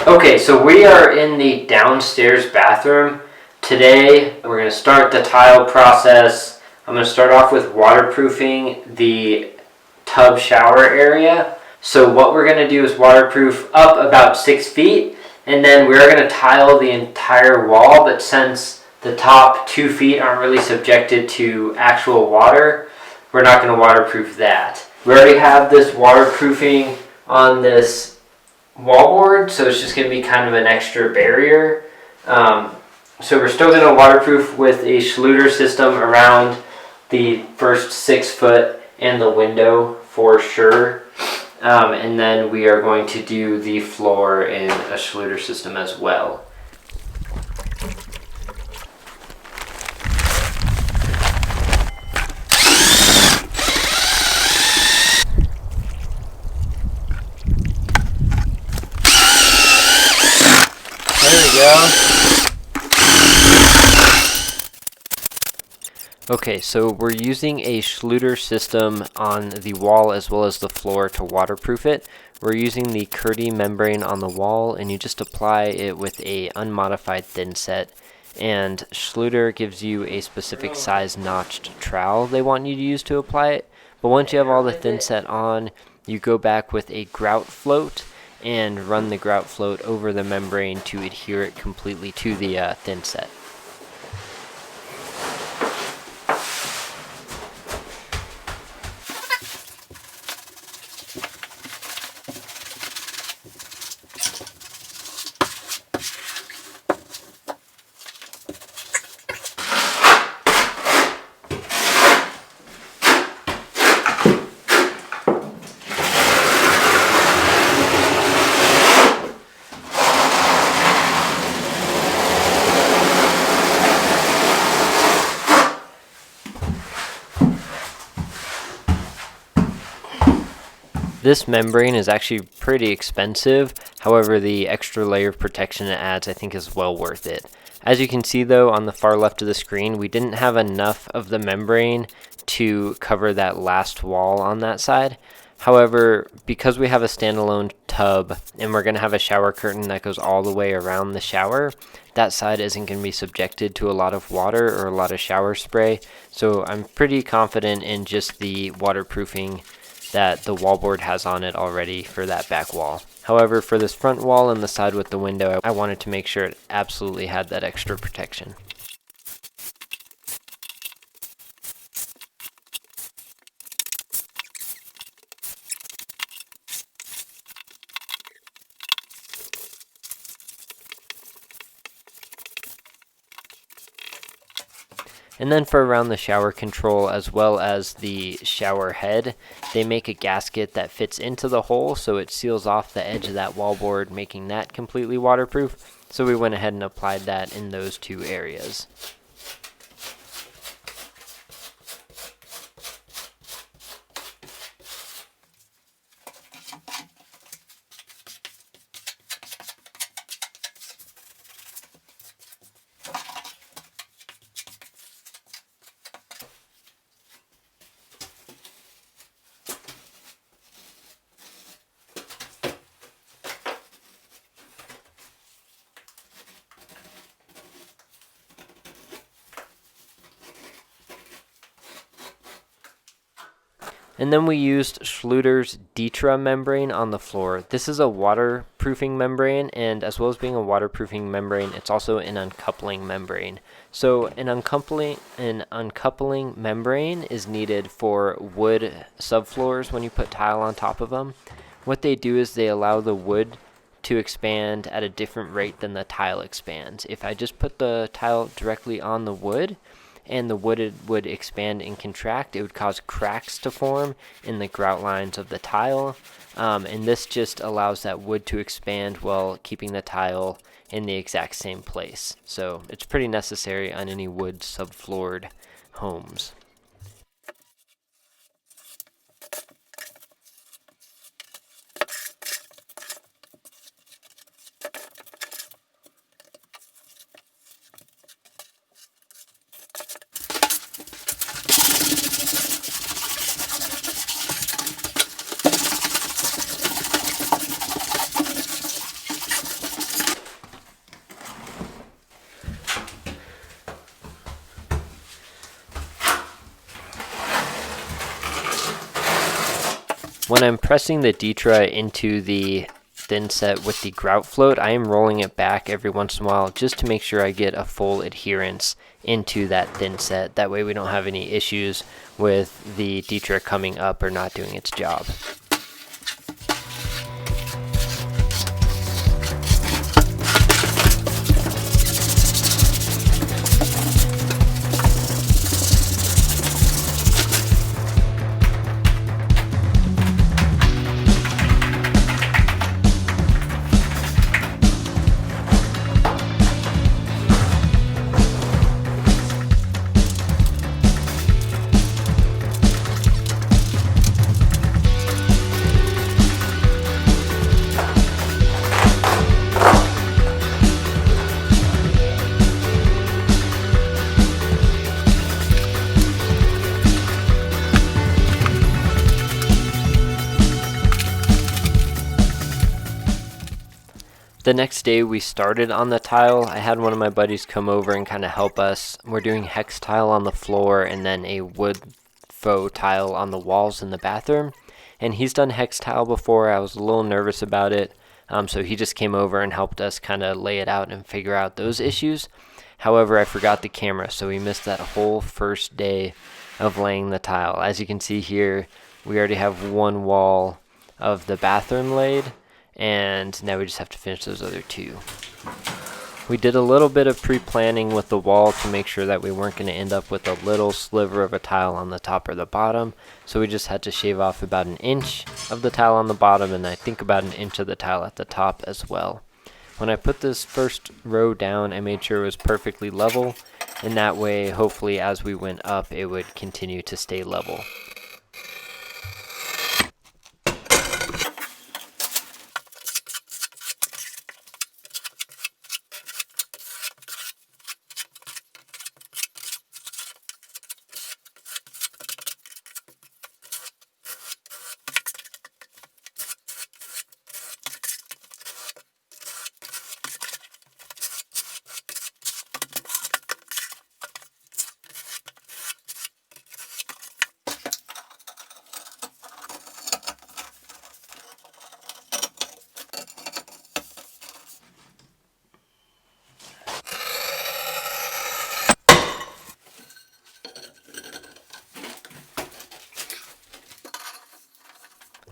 Okay, so we are in the downstairs bathroom. Today, we're going to start the tile process. I'm going to start off with waterproofing the tub shower area. So what we're going to do is waterproof up about 6 feet, and then we're going to tile the entire wall, but since the top 2 feet aren't really subjected to actual water, we're not going to waterproof that. We already have this waterproofing on this wallboard, so it's just going to be kind of an extra barrier. So we're still going to waterproof with a Schluter system around the first 6 foot and the window for sure. And then we are going to do the floor in a Schluter system as well. There we go. Okay, so we're using a Schluter system on the wall as well as the floor to waterproof it. We're using the Curdy membrane on the wall, and you just apply it with a unmodified thin set. And Schluter gives you a specific size notched trowel they want you to use to apply it. But once you have all the thin set on, you go back with a grout float and run the grout float over the membrane to adhere it completely to the thin set. This membrane is actually pretty expensive, however the extra layer of protection it adds I think is well worth it. As you can see though on the far left of the screen, we didn't have enough of the membrane to cover that last wall on that side. However, because we have a standalone tub and we're going to have a shower curtain that goes all the way around the shower, that side isn't going to be subjected to a lot of water or a lot of shower spray. So I'm pretty confident in just the waterproofing that the wallboard has on it already for that back wall. However, for this front wall and the side with the window, I wanted to make sure it absolutely had that extra protection. And then for around the shower control as well as the shower head, they make a gasket that fits into the hole so it seals off the edge of that wallboard, making that completely waterproof. So we went ahead and applied that in those two areas. And then we used Schluter's Ditra membrane on the floor. This is a waterproofing membrane, and as well as being a waterproofing membrane, it's also an uncoupling membrane. So an uncoupling membrane is needed for wood subfloors when you put tile on top of them. What they do is they allow the wood to expand at a different rate than the tile expands. If I just put the tile directly on the wood, and the wood would expand and contract, it would cause cracks to form in the grout lines of the tile. And this just allows that wood to expand while keeping the tile in the exact same place. So it's pretty necessary on any wood subfloored homes. When I'm pressing the Ditra into the thin set with the grout float, I am rolling it back every once in a while just to make sure I get a full adherence into that thin set. That way we don't have any issues with the Ditra coming up or not doing its job. The next day we started on the tile. I had one of my buddies come over and kind of help us. We're doing hex tile on the floor and then a wood faux tile on the walls in the bathroom. And he's done hex tile before. I was a little nervous about it. So he just came over and helped us kind of lay it out and figure out those issues. However, I forgot the camera, so we missed that whole first day of laying the tile. As you can see here, we already have one wall of the bathroom laid, and now we just have to finish those other two. We did a little bit of pre-planning with the wall to make sure that we weren't going to end up with a little sliver of a tile on the top or the bottom, so we just had to shave off about 1 inch of the tile on the bottom, and I think about 1 inch of the tile at the top as well. When I put this first row down, I made sure it was perfectly level, and that way hopefully as we went up it would continue to stay level.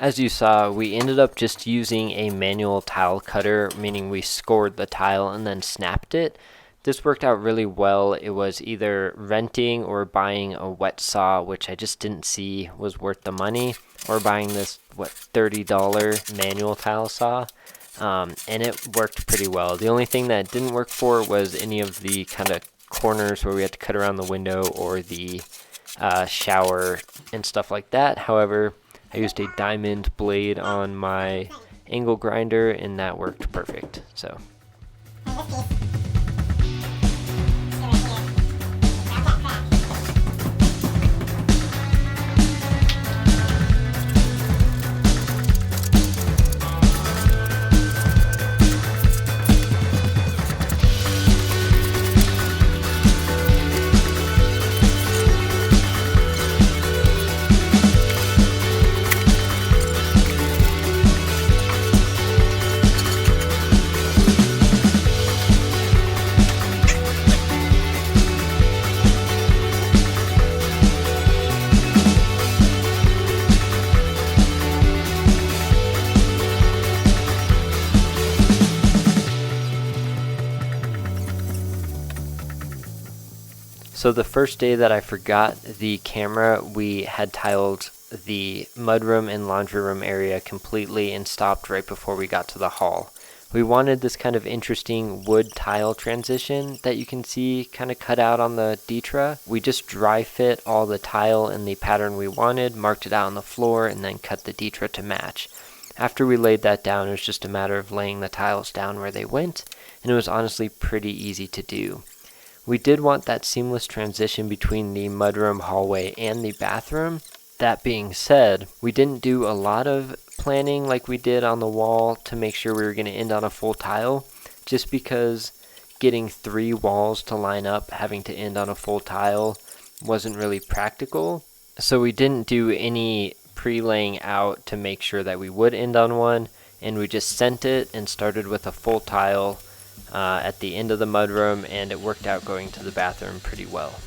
As you saw, we ended up just using a manual tile cutter, meaning we scored the tile and then snapped it. This worked out really well. It was either renting or buying a wet saw, which I just didn't see was worth the money, or buying this, $30 manual tile saw. And it worked pretty well. The only thing that it didn't work for was any of the kind of corners where we had to cut around the window or the shower and stuff like that. However, I used a diamond blade on my angle grinder and that worked perfect. So. So the first day that I forgot the camera, we had tiled the mudroom and laundry room area completely and stopped right before we got to the hall. We wanted this kind of interesting wood tile transition that you can see kind of cut out on the Ditra. We just dry fit all the tile in the pattern we wanted, marked it out on the floor, and then cut the Ditra to match. After we laid that down, it was just a matter of laying the tiles down where they went, and it was honestly pretty easy to do. We did want that seamless transition between the mudroom, hallway, and the bathroom. That being said, we didn't do a lot of planning like we did on the wall to make sure we were going to end on a full tile, just because getting 3 walls to line up, having to end on a full tile, wasn't really practical. So we didn't do any pre-laying out to make sure that we would end on one, and we just sent it and started with a full tile at the end of the mudroom, and it worked out going to the bathroom pretty well.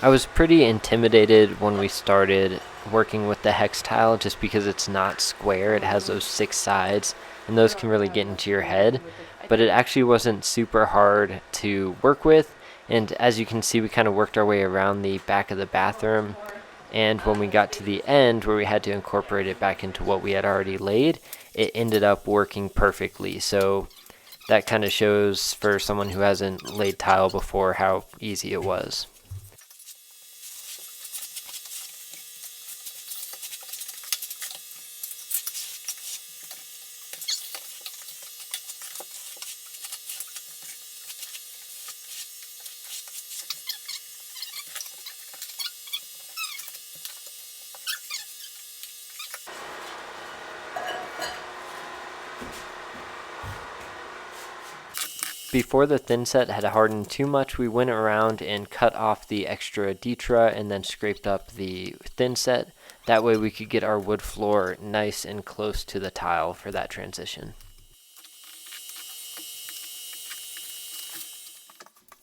I was pretty intimidated when we started working with the hex tile just because it's not square. It has those 6 sides, and those can really get into your head, but it actually wasn't super hard to work with. And as you can see, we kind of worked our way around the back of the bathroom, and when we got to the end where we had to incorporate it back into what we had already laid, it ended up working perfectly. So that kind of shows for someone who hasn't laid tile before how easy it was. Before the thin set had hardened too much, we went around and cut off the extra Ditra and then scraped up the thin set. That way we could get our wood floor nice and close to the tile for that transition.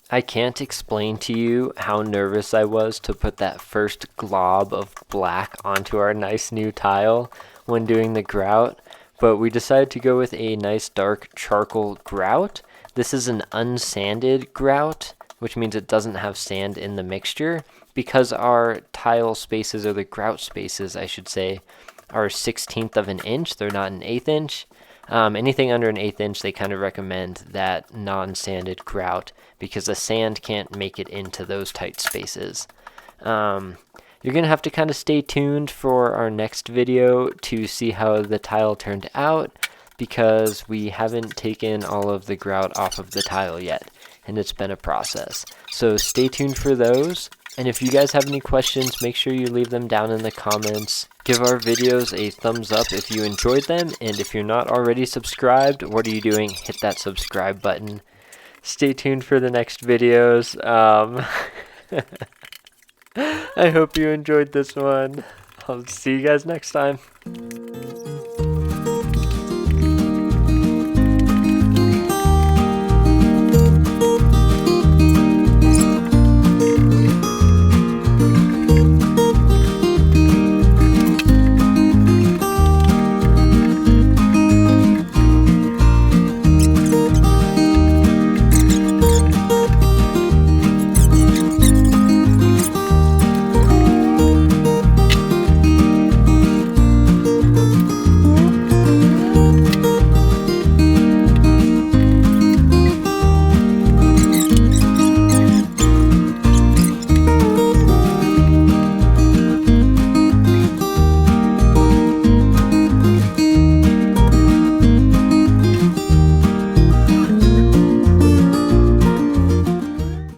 I can't explain to you how nervous I was to put that first glob of black onto our nice new tile when doing the grout, but we decided to go with a nice dark charcoal grout. This is an unsanded grout, which means it doesn't have sand in the mixture, because our tile spaces, or the grout spaces I should say, are 1/16 of an inch. They're not an 1/8 inch. Anything under an 1/8 inch, they kind of recommend that non-sanded grout because the sand can't make it into those tight spaces. You're going to have to kind of stay tuned for our next video to see how the tile turned out, because we haven't taken all of the grout off of the tile yet, and it's been a process. So stay tuned for those, and if you guys have any questions, make sure you leave them down in the comments. Give our videos a thumbs up if you enjoyed them, and if you're not already subscribed, what are you doing? Hit that subscribe button. Stay tuned for the next videos. I hope you enjoyed this one. I'll see you guys next time.